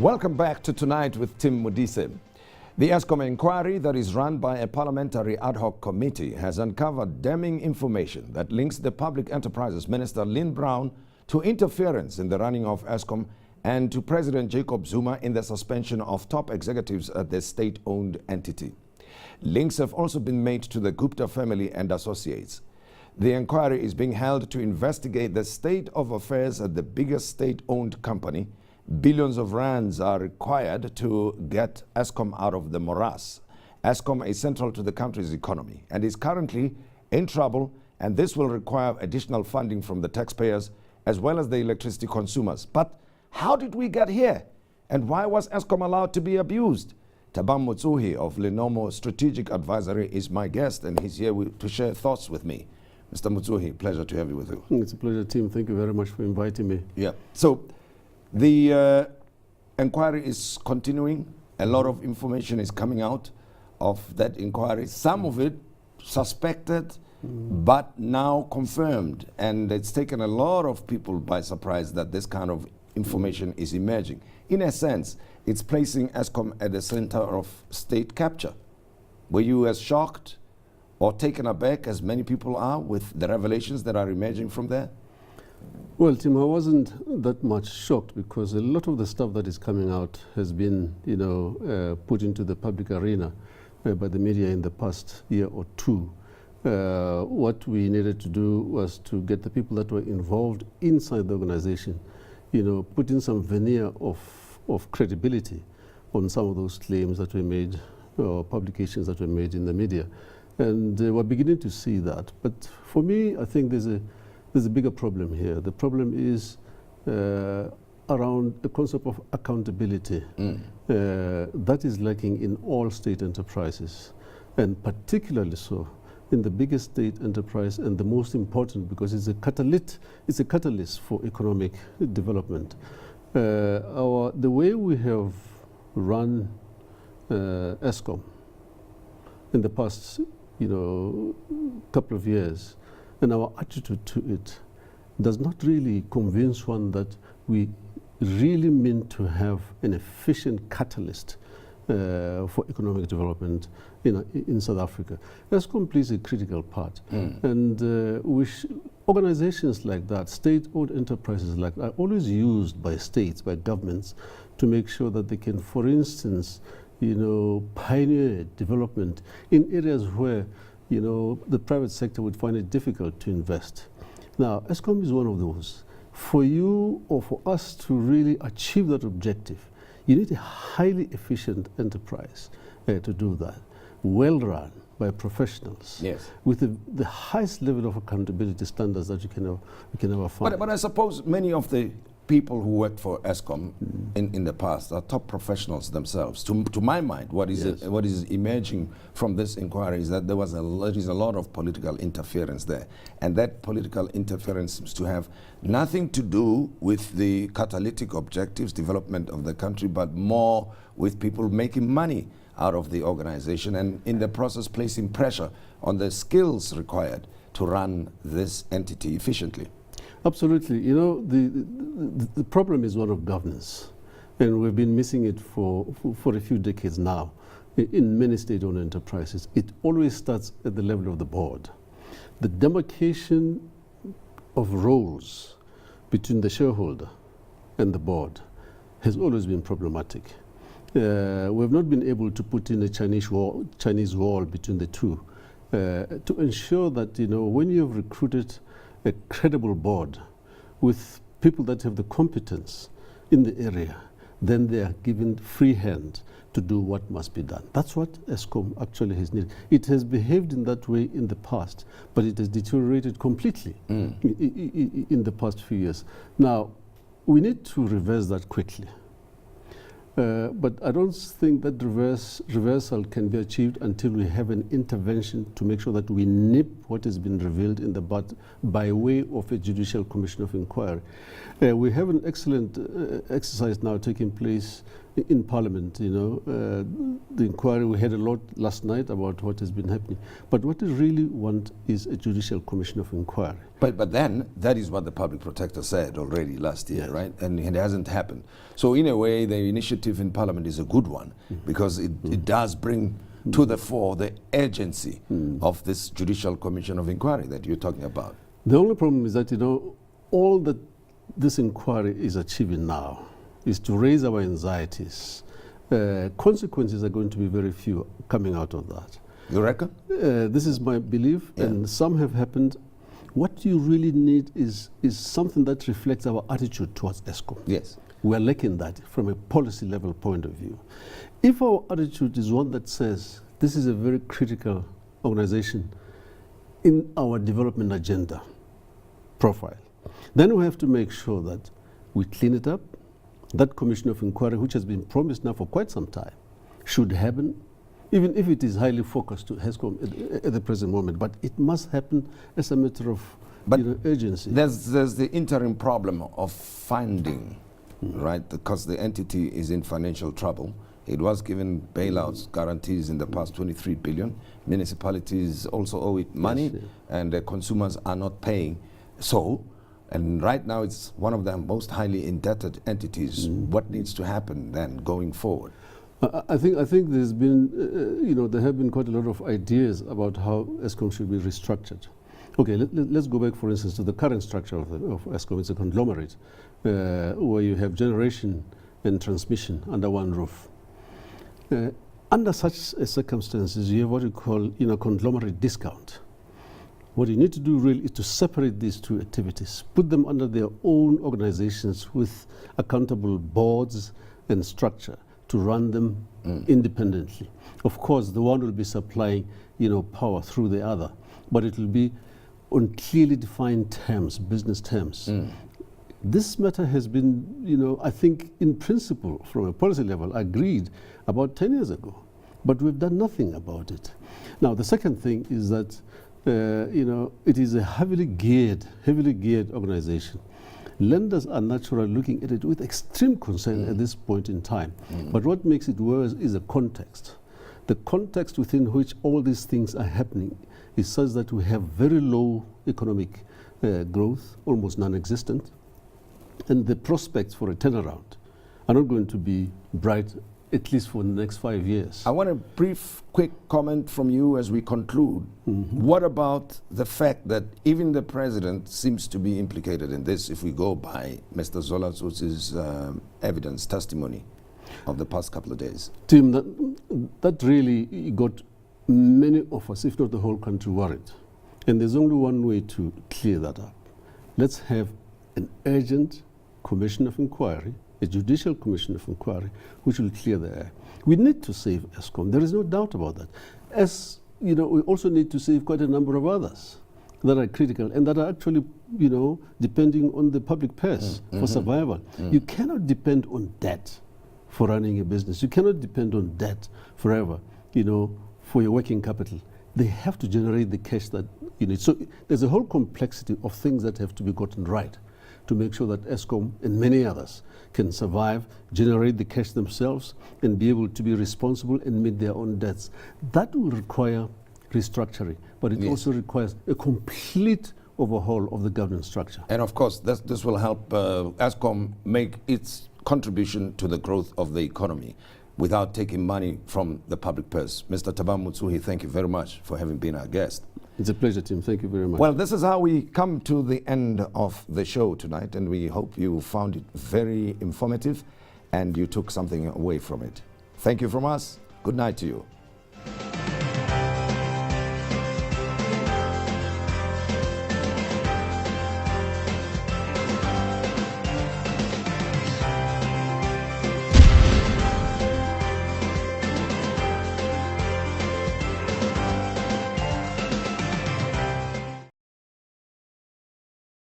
Welcome back to Tonight with Tim Modise. The Eskom inquiry that is run by a parliamentary ad hoc committee has uncovered damning information that links the Public Enterprises Minister Lynn Brown to interference in the running of Eskom and to President Jacob Zuma in the suspension of top executives at the state-owned entity. Links have also been made to the Gupta family and associates. The inquiry is being held to investigate the state of affairs at the biggest state-owned company. Billions of rands are required to get Eskom out of the morass. Eskom is central to the country's economy and is currently in trouble, and this will require additional funding from the taxpayers as well as the electricity consumers. But how did we get here? And why was Eskom allowed to be abused? Thabang Motsohi of Lenomo Strategic Advisory is my guest, and he's here to share thoughts with me. Mr. Motsohi, pleasure to have you with you. It's a pleasure, Tim. Thank you very much for inviting me. Yeah. So the inquiry is continuing. A lot of information is coming out of that inquiry. Some of it suspected, but now confirmed. And it's taken a lot of people by surprise that this kind of information is emerging. In a sense, it's placing Eskom at the center of state capture. Were you as shocked or taken aback as many people are with the revelations that are emerging from there? Well, Tim, I wasn't that much shocked because a lot of the stuff that is coming out has been, put into the public arena by the media in the past year or two. What we needed to do was to get the people that were involved inside the organization, put in some veneer of credibility on some of those claims that were made or publications that were made in the media. And we're beginning to see that. But for me, I think there's a bigger problem here. The problem is around the concept of accountability. That is lacking in all state enterprises, and particularly so in the biggest state enterprise and the most important because it's a catalyst for economic development. The way we have run Eskom in the past couple of years, and our attitude to it does not really convince one that we really mean to have an efficient catalyst for economic development in South Africa. Eskom plays a critical part. And organizations like that, state-owned enterprises like that, are always used by states, by governments, to make sure that they can, for instance, pioneer development in areas where the private sector would find it difficult to invest. Now, Eskom is one of those. For you or for us to really achieve that objective, you need a highly efficient enterprise to do that, well run by professionals, yes, with the highest level of accountability standards that you can ever find. But I suppose many of the people who worked for Eskom in the past are top professionals themselves. To my mind, what is emerging from this inquiry is that there is a lot of political interference there, and that political interference seems to have nothing to do with the catalytic objectives, development of the country, but more with people making money out of the organization and in the process placing pressure on the skills required to run this entity efficiently. Absolutely. The problem is one of governance, and we've been missing it for a few decades now. In many state-owned enterprises, it always starts at the level of the board. The demarcation of roles between the shareholder and the board has always been problematic. We've not been able to put in a Chinese wall between the two to ensure that when you have recruited a credible board with people that have the competence in the area, then they are given free hand to do what must be done. That's what Eskom actually has needed. It has behaved in that way in the past, but it has deteriorated completely in the past few years. Now, we need to reverse that quickly. But I don't think that reversal can be achieved until we have an intervention to make sure that we nip what has been revealed in the bud by way of a judicial commission of inquiry. We have an excellent exercise now taking place in Parliament, the inquiry, we had a lot last night about what has been happening. But what we really want is a judicial commission of inquiry. But then, that is what the public protector said already last year, Yes. right? And it hasn't happened. So in a way, the initiative in Parliament is a good one, because it does bring to the fore the urgency of this judicial commission of inquiry that you're talking about. The only problem is that, all that this inquiry is achieving now is to raise our anxieties. Consequences are going to be very few coming out of that. You reckon? This is my belief, and some have happened. What you really need is something that reflects our attitude towards Eskom. Yes. We are lacking that from a policy level point of view. If our attitude is one that says this is a very critical organization in our development agenda profile, then we have to make sure that we clean it up. That commission of inquiry, which has been promised now for quite some time, should happen, even if it is highly focused to Eskom at the present moment. But it must happen as a matter of urgency. There's the interim problem of funding, right? Because the entity is in financial trouble. It was given bailouts, guarantees in the past, 23 billion. Municipalities also owe it money, Yes, and the consumers are not paying. And right now it's one of the most highly indebted entities. What needs to happen then going forward? I think there's been, there have been quite a lot of ideas about how Eskom should be restructured. Okay, let's go back, for instance, to the current structure of Eskom. It's a conglomerate where you have generation and transmission under one roof. Under such circumstances, you have what you call, conglomerate discount. What you need to do really is to separate these two activities, put them under their own organizations with accountable boards and structure to run them independently. Of course, the one will be supplying, power through the other, but it will be on clearly defined terms, business terms. This matter has been, I think, in principle, from a policy level, agreed about 10 years ago, but we've done nothing about it. Now, the second thing is that it is a heavily geared organization. Lenders are naturally looking at it with extreme concern at this point in time. But what makes it worse is the context. The context within which all these things are happening is such that we have very low economic growth, almost non-existent, and the prospects for a turnaround are not going to be bright, at least for the next 5 years. I want a brief, quick comment from you as we conclude. What about the fact that even the president seems to be implicated in this, if we go by Mr. Zola Tsotzi's evidence, testimony of the past couple of days? Tim, that really got many of us, if not the whole country, worried. And there's only one way to clear that up. Let's have an urgent commission of inquiry, a judicial commission of inquiry, which will clear the air. We need to save Eskom. There is no doubt about that. As we also need to save quite a number of others that are critical and that are actually, depending on the public purse for survival. You cannot depend on debt for running a business. You cannot depend on debt forever, for your working capital. They have to generate the cash that you need. So there's a whole complexity of things that have to be gotten right to make sure that Eskom and many others can survive, generate the cash themselves, and be able to be responsible and meet their own debts. That will require restructuring, but it also requires a complete overhaul of the governance structure. And of course, this will help Eskom make its contribution to the growth of the economy without taking money from the public purse. Mr. Thabang Motsohi, thank you very much for having been our guest. It's a pleasure, Tim. Thank you very much. Well, this is how we come to the end of the show tonight, and we hope you found it very informative and you took something away from it. Thank you from us. Good night to you.